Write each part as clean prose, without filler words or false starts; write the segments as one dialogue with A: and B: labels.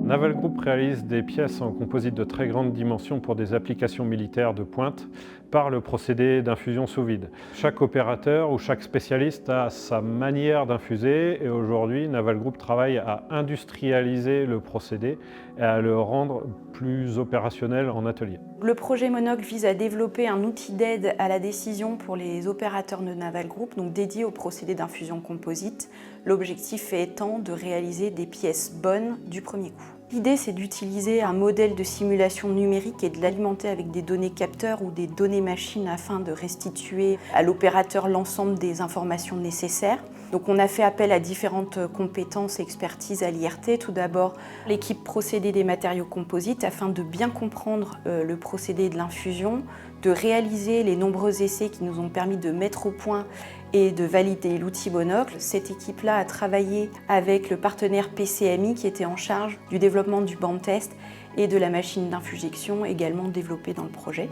A: Naval Group réalise des pièces en composite de très grande dimension pour des applications militaires de pointe par le procédé d'infusion sous vide. Chaque opérateur ou chaque spécialiste a sa manière d'infuser et aujourd'hui Naval Group travaille à industrialiser le procédé et à le rendre plus opérationnel en atelier.
B: Le projet Monocle vise à développer un outil d'aide à la décision pour les opérateurs de Naval Group, donc dédié au procédé d'infusion composite. L'objectif étant de réaliser des pièces bonnes du premier coup. L'idée, c'est d'utiliser un modèle de simulation numérique et de l'alimenter avec des données capteurs ou des données machines afin de restituer à l'opérateur l'ensemble des informations nécessaires. Donc on a fait appel à différentes compétences et expertises à l'IRT. Tout d'abord, l'équipe procédé des matériaux composites afin de bien comprendre le procédé de l'infusion, de réaliser les nombreux essais qui nous ont permis de mettre au point et de valider l'outil Monocle. Cette équipe-là a travaillé avec le partenaire PCMI qui était en charge du développement du banc de test et de la machine d'infusion également développée dans le projet.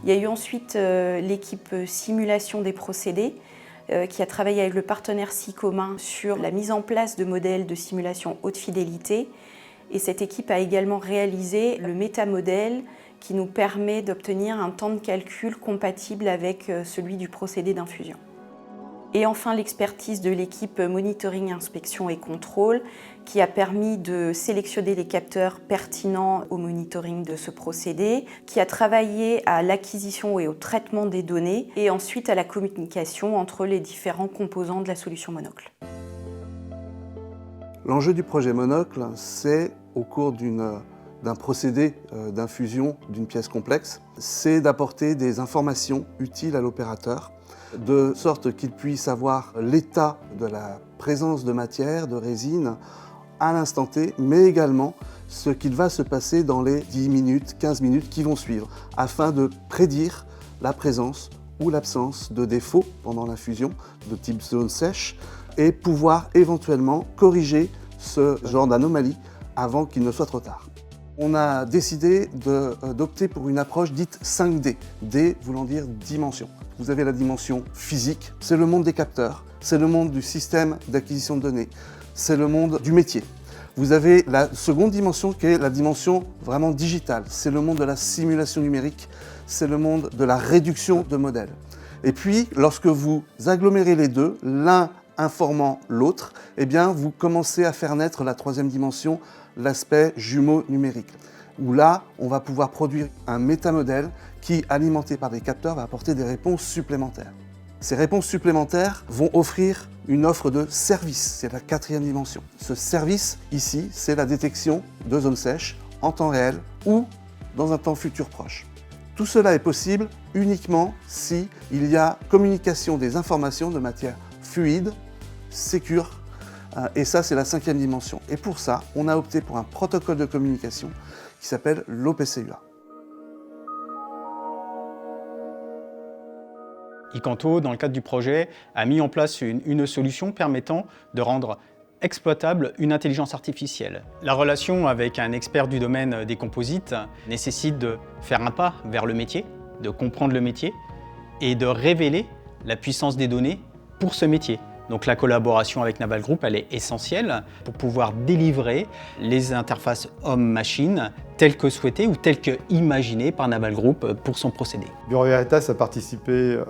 B: Il y a eu ensuite l'équipe simulation des procédés qui a travaillé avec le partenaire SICOMIN sur la mise en place de modèles de simulation haute fidélité. Et cette équipe a également réalisé le métamodèle qui nous permet d'obtenir un temps de calcul compatible avec celui du procédé d'infusion. Et enfin, l'expertise de l'équipe monitoring, inspection et contrôle qui a permis de sélectionner les capteurs pertinents au monitoring de ce procédé, qui a travaillé à l'acquisition et au traitement des données et ensuite à la communication entre les différents composants de la solution Monocle.
C: L'enjeu du projet Monocle, c'est au cours d'un procédé d'infusion d'une pièce complexe, c'est d'apporter des informations utiles à l'opérateur, de sorte qu'il puisse avoir l'état de la présence de matière, de résine, à l'instant T, mais également ce qu'il va se passer dans les 10 minutes, 15 minutes qui vont suivre, afin de prédire la présence ou l'absence de défauts pendant l'infusion, de type zone sèche, et pouvoir éventuellement corriger ce genre d'anomalie avant qu'il ne soit trop tard. On a décidé d'opter pour une approche dite 5D, D voulant dire dimension. Vous avez la dimension physique, c'est le monde des capteurs, c'est le monde du système d'acquisition de données, c'est le monde du métier. Vous avez la seconde dimension qui est la dimension vraiment digitale, c'est le monde de la simulation numérique, c'est le monde de la réduction de modèles. Et puis, lorsque vous agglomérez les deux, l'un informant l'autre, eh bien, vous commencez à faire naître la troisième dimension, l'aspect jumeau numérique, où là, on va pouvoir produire un métamodèle qui, alimenté par des capteurs, va apporter des réponses supplémentaires. Ces réponses supplémentaires vont offrir une offre de service, c'est la quatrième dimension. Ce service, ici, c'est la détection de zones sèches en temps réel ou dans un temps futur proche. Tout cela est possible uniquement si il y a communication des informations de matière fluide, sécure, et ça c'est la cinquième dimension. Et pour ça, on a opté pour un protocole de communication qui s'appelle l'OPCUA.
D: Icanto, dans le cadre du projet, a mis en place une solution permettant de rendre exploitable une intelligence artificielle. La relation avec un expert du domaine des composites nécessite de faire un pas vers le métier, de comprendre le métier et de révéler la puissance des données pour ce métier. Donc la collaboration avec Naval Group, elle est essentielle pour pouvoir délivrer les interfaces homme-machine telles que souhaitées ou telles que imaginées par Naval Group pour son procédé.
E: Bureau Veritas a participé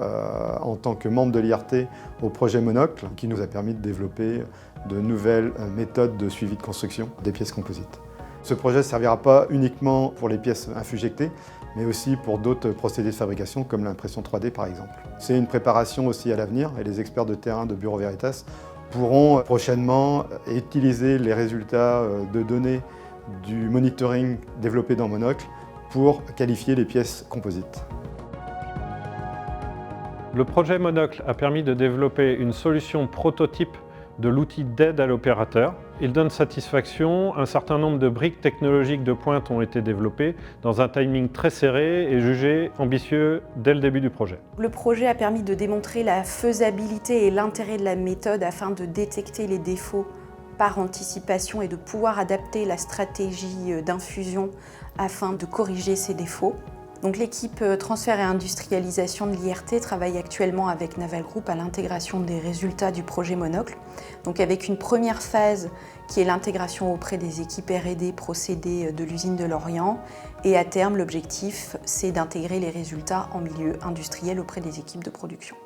E: en tant que membre de l'IRT au projet Monocle qui nous a permis de développer de nouvelles méthodes de suivi de construction des pièces composites. Ce projet ne servira pas uniquement pour les pièces infujectées, mais aussi pour d'autres procédés de fabrication comme l'impression 3D par exemple. C'est une préparation aussi à l'avenir et les experts de terrain de Bureau Veritas pourront prochainement utiliser les résultats de données du monitoring développé dans Monocle pour qualifier les pièces composites.
A: Le projet Monocle a permis de développer une solution prototype de l'outil d'aide à l'opérateur. Il donne satisfaction, un certain nombre de briques technologiques de pointe ont été développées dans un timing très serré et jugé ambitieux dès le début du projet.
B: Le projet a permis de démontrer la faisabilité et l'intérêt de la méthode afin de détecter les défauts par anticipation et de pouvoir adapter la stratégie d'infusion afin de corriger ces défauts. Donc l'équipe transfert et industrialisation de l'IRT travaille actuellement avec Naval Group à l'intégration des résultats du projet Monocle. Donc avec une première phase qui est l'intégration auprès des équipes R&D procédés de l'usine de Lorient. Et à terme, l'objectif, c'est d'intégrer les résultats en milieu industriel auprès des équipes de production.